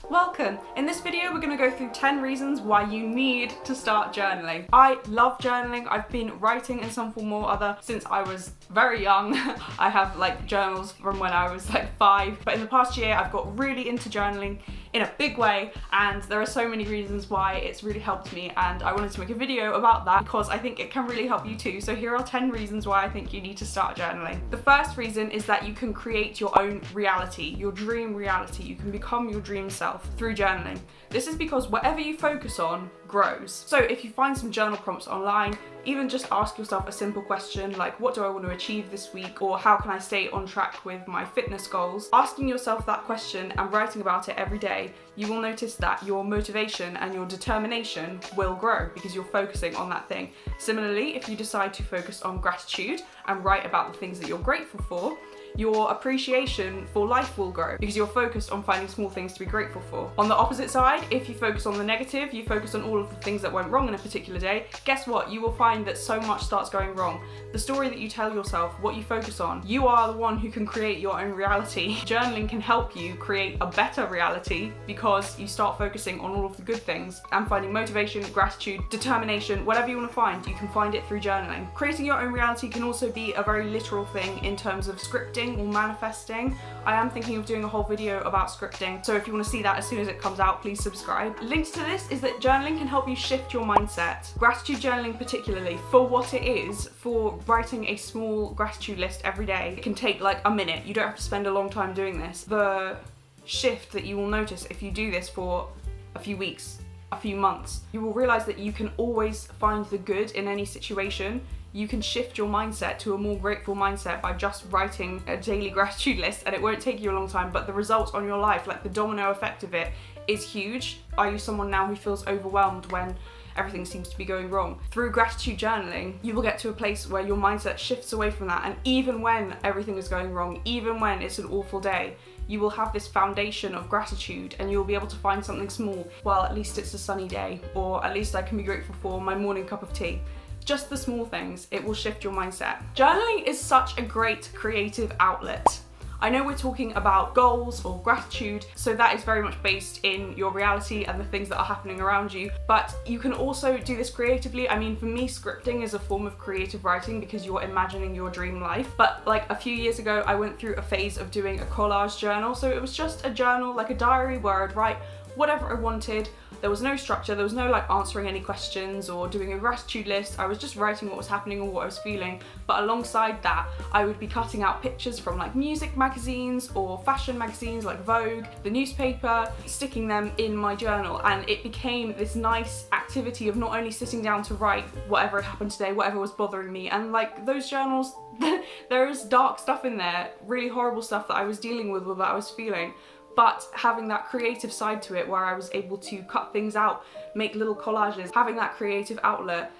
Welcome! In this video we're going to go through 10 reasons why you need to start journaling. I love journaling. I've been writing in some form or other since I was very young. I have journals from when I was 5, but in the past year I've got really into journaling in a big way, and there are so many reasons why it's really helped me, and I wanted to make a video about that because I think it can really help you too. So here are 10 reasons why I think you need to start journaling. The first reason is that you can create your own reality, your dream reality. You can become your dream self through journaling. This is because whatever you focus on grows. So if you find some journal prompts online, even just ask yourself a simple question like, what do I want to achieve this week? Or how can I stay on track with my fitness goals? Asking yourself that question and writing about it every day, you will notice that your motivation and your determination will grow because you're focusing on that thing. Similarly, if you decide to focus on gratitude and write about the things that you're grateful for, your appreciation for life will grow because you're focused on finding small things to be grateful for. On the opposite side, if you focus on the negative, you focus on all of the things that went wrong in a particular day, guess what? You will find that so much starts going wrong. The story that you tell yourself, what you focus on, you are the one who can create your own reality. Journaling can help you create a better reality because you start focusing on all of the good things and finding motivation, gratitude, determination, whatever you want to find, you can find it through journaling. Creating your own reality can also be a very literal thing in terms of scripting or manifesting. I am thinking of doing a whole video about scripting, so if you want to see that as soon as it comes out, please subscribe. Linked to this is that journaling can help you shift your mindset. Gratitude journaling particularly, for what it is, for writing a small gratitude list every day, it can take a minute. You don't have to spend a long time doing this. The shift that you will notice if you do this for a few weeks, a few months, you will realize that you can always find the good in any situation. You can shift your mindset to a more grateful mindset by just writing a daily gratitude list, and it won't take you a long time, but the results on your life, the domino effect of it, is huge. Are you someone now who feels overwhelmed when everything seems to be going wrong? Through gratitude journaling, you will get to a place where your mindset shifts away from that, and even when everything is going wrong, even when it's an awful day, you will have this foundation of gratitude and you'll be able to find something small. Well, at least it's a sunny day, or at least I can be grateful for my morning cup of tea. Just the small things, it will shift your mindset. Journaling is such a great creative outlet. I know we're talking about goals or gratitude, so that is very much based in your reality and the things that are happening around you, but you can also do this creatively. I mean, for me, scripting is a form of creative writing because you're imagining your dream life. But a few years ago, I went through a phase of doing a collage journal, so it was just a journal, a diary where I'd write whatever I wanted. There was no structure, there was no answering any questions or doing a gratitude list. I was just writing what was happening or what I was feeling. But alongside that, I would be cutting out pictures from music magazines or fashion magazines like Vogue, the newspaper, sticking them in my journal. And it became this nice activity of not only sitting down to write whatever had happened today, whatever was bothering me. And those journals, there is dark stuff in there, really horrible stuff that I was dealing with or that I was feeling. But having that creative side to it where I was able to cut things out, make little collages, having that creative outlet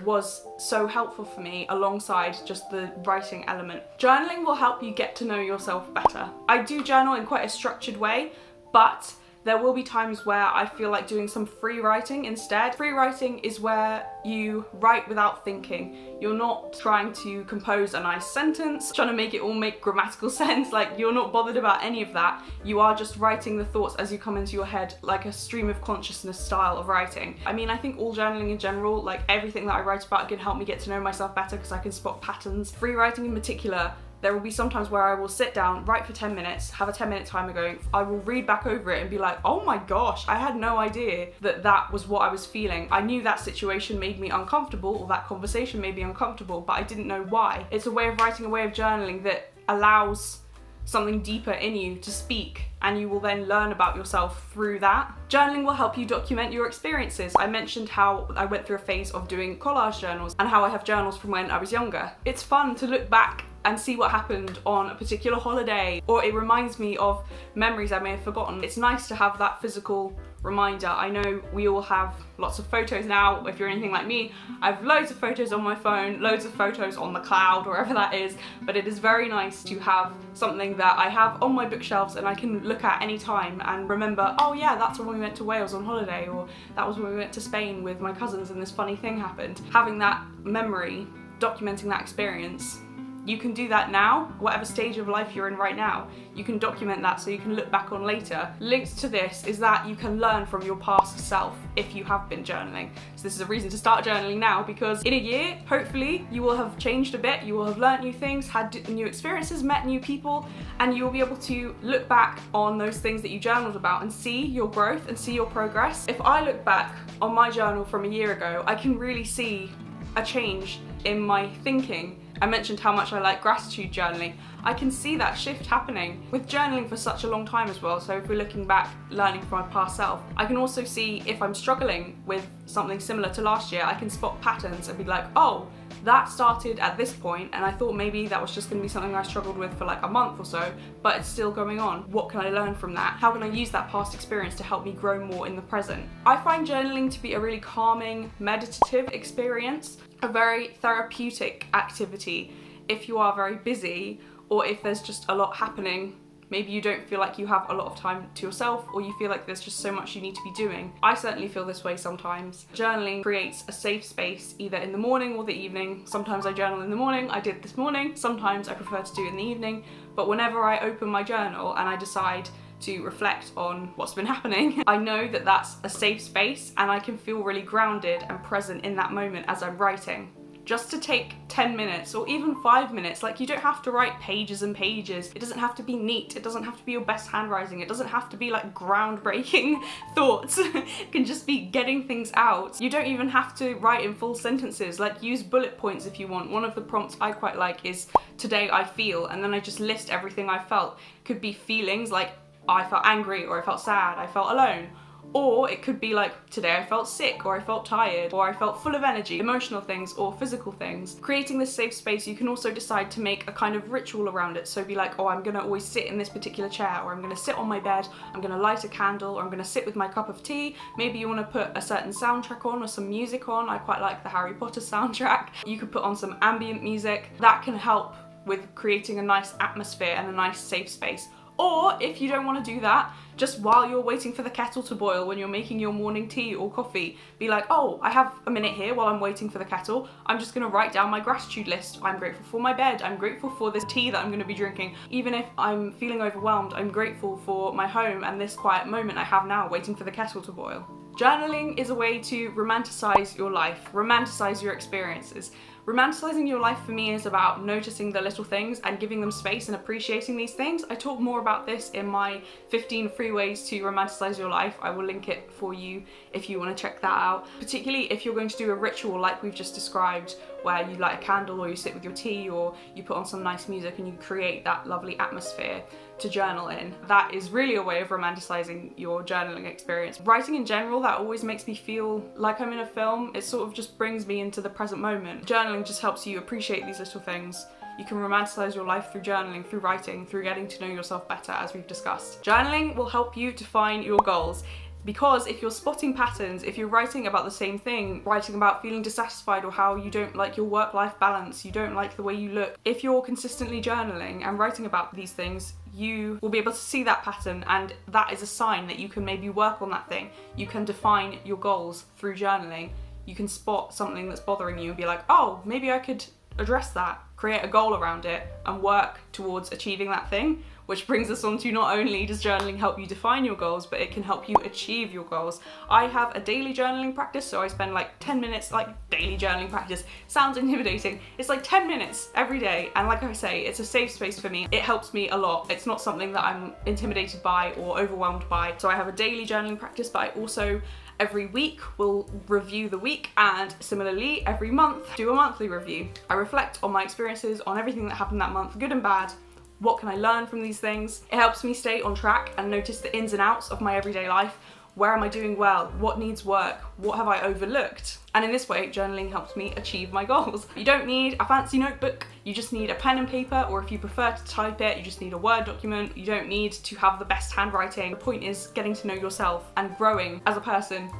was so helpful for me alongside just the writing element. Journaling will help you get to know yourself better. I do journal in quite a structured way, but there will be times where I feel like doing some free writing instead. Free writing is where you write without thinking. You're not trying to compose a nice sentence, trying to make it all make grammatical sense. You're not bothered about any of that. You are just writing the thoughts as you come into your head, like a stream of consciousness style of writing. I mean, I think all journaling in general, everything that I write about can help me get to know myself better because I can spot patterns. Free writing in particular, there will be some times where I will sit down, write for 10 minutes, have a 10-minute timer going. I will read back over it and be like, oh my gosh, I had no idea that that was what I was feeling. I knew that situation made me uncomfortable or that conversation made me uncomfortable, but I didn't know why. It's a way of writing, a way of journaling that allows something deeper in you to speak, and you will then learn about yourself through that. Journaling will help you document your experiences. I mentioned how I went through a phase of doing collage journals and how I have journals from when I was younger. It's fun to look back and see what happened on a particular holiday, or it reminds me of memories I may have forgotten. It's nice to have that physical reminder. I know we all have lots of photos now. If you're anything like me, I have loads of photos on my phone, loads of photos on the cloud, wherever that is, but it is very nice to have something that I have on my bookshelves and I can look at any time and remember, oh yeah, that's when we went to Wales on holiday, or that was when we went to Spain with my cousins and this funny thing happened. Having that memory, documenting that experience, You can do that now, whatever stage of life you're in right now. You can document that so you can look back on later. Linked to this is that you can learn from your past self if you have been journaling. So this is a reason to start journaling now, because in a year, hopefully, you will have changed a bit, you will have learned new things, had new experiences, met new people, and you will be able to look back on those things that you journaled about and see your growth and see your progress. If I look back on my journal from a year ago, I can really see a change in my thinking. I mentioned how much I like gratitude journaling. I can see that shift happening with journaling for such a long time as well. So if we're looking back, learning from my past self, I can also see if I'm struggling with something similar to last year, I can spot patterns and be like, oh, that started at this point and I thought maybe that was just going to be something I struggled with for like a month or so, but it's still going on. What can I learn from that? How can I use that past experience to help me grow more in the present? I find journaling to be a really calming, meditative experience, a very therapeutic activity if you are very busy or if there's just a lot happening. Maybe you don't feel like you have a lot of time to yourself, or you feel like there's just so much you need to be doing. I certainly feel this way sometimes. Journaling creates a safe space either in the morning or the evening. Sometimes I journal in the morning, I did this morning. Sometimes I prefer to do it in the evening. But whenever I open my journal and I decide to reflect on what's been happening, I know that that's a safe space and I can feel really grounded and present in that moment as I'm writing. Just to take 10 minutes or even 5 minutes, like you don't have to write pages and pages. It doesn't have to be neat. It doesn't have to be your best handwriting. It doesn't have to be like groundbreaking thoughts. It can just be getting things out. You don't even have to write in full sentences, like use bullet points if you want. One of the prompts I quite like is today I feel, and then I just list everything I felt. Could be feelings like I felt angry, or I felt sad, I felt alone. Or it could be like, today I felt sick, or I felt tired, or I felt full of energy, emotional things or physical things. Creating this safe space, you can also decide to make a kind of ritual around it. So be like, oh, I'm gonna always sit in this particular chair, or I'm gonna sit on my bed, I'm gonna light a candle, or I'm gonna sit with my cup of tea. Maybe you wanna put a certain soundtrack on or some music on. I quite like the Harry Potter soundtrack. You could put on some ambient music. That can help with creating a nice atmosphere and a nice safe space. Or if you don't want to do that, just while you're waiting for the kettle to boil when you're making your morning tea or coffee, be like, oh, I have a minute here while I'm waiting for the kettle. I'm just going to write down my gratitude list. I'm grateful for my bed. I'm grateful for this tea that I'm going to be drinking. Even if I'm feeling overwhelmed, I'm grateful for my home and this quiet moment I have now waiting for the kettle to boil. Journaling is a way to romanticize your life, romanticize your experiences. Romanticizing your life for me is about noticing the little things and giving them space and appreciating these things. I talk more about this in my 15 free ways to romanticize your life. I will link it for you if you want to check that out. Particularly if you're going to do a ritual like we've just described, where you light a candle or you sit with your tea or you put on some nice music and you create that lovely atmosphere to journal in. That is really a way of romanticizing your journaling experience. Writing in general, that always makes me feel like I'm in a film. It sort of just brings me into the present moment. Journaling just helps you appreciate these little things. You can romanticize your life through journaling, through writing, through getting to know yourself better, as we've discussed. Journaling will help you define your goals. Because if you're spotting patterns, if you're writing about the same thing, writing about feeling dissatisfied or how you don't like your work-life balance, you don't like the way you look, if you're consistently journaling and writing about these things, you will be able to see that pattern, and that is a sign that you can maybe work on that thing. You can define your goals through journaling. You can spot something that's bothering you and be like, oh, maybe I could address that, create a goal around it and work towards achieving that thing. Which brings us on to not only does journaling help you define your goals, but it can help you achieve your goals. I have a daily journaling practice, so I spend like 10 minutes, like daily journaling practice. Sounds intimidating. It's like 10 minutes every day. And like I say, it's a safe space for me. It helps me a lot. It's not something that I'm intimidated by or overwhelmed by. So I have a daily journaling practice, but I also every week will review the week, and similarly every month do a monthly review. I reflect on my experiences, on everything that happened that month, good and bad. What can I learn from these things? It helps me stay on track and notice the ins and outs of my everyday life. Where am I doing well? What needs work? What have I overlooked? And in this way, journaling helps me achieve my goals. You don't need a fancy notebook. You just need a pen and paper, or if you prefer to type it, you just need a Word document. You don't need to have the best handwriting. The point is getting to know yourself and growing as a person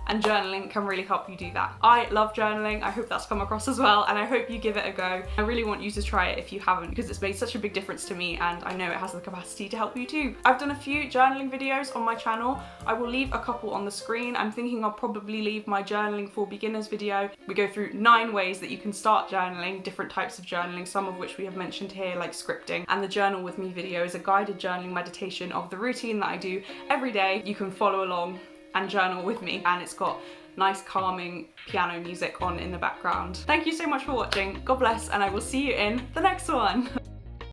and journaling can really help you do that. I love journaling. I hope that's come across as well, and I hope you give it a go. I really want you to try it if you haven't, because it's made such a big difference to me, and I know it has the capacity to help you too. I've done a few journaling videos on my channel. I will leave a couple on the screen. I'm thinking I'll probably leave my journaling for beginners video. We go through 9 ways that you can start journaling, different types of journaling, some of which we have mentioned here, like scripting. And the Journal With Me video is a guided journaling meditation of the routine that I do every day. You can follow along and journal with me, and it's got nice calming piano music on in the background. Thank you so much for watching. God bless, and I will see you in the next one.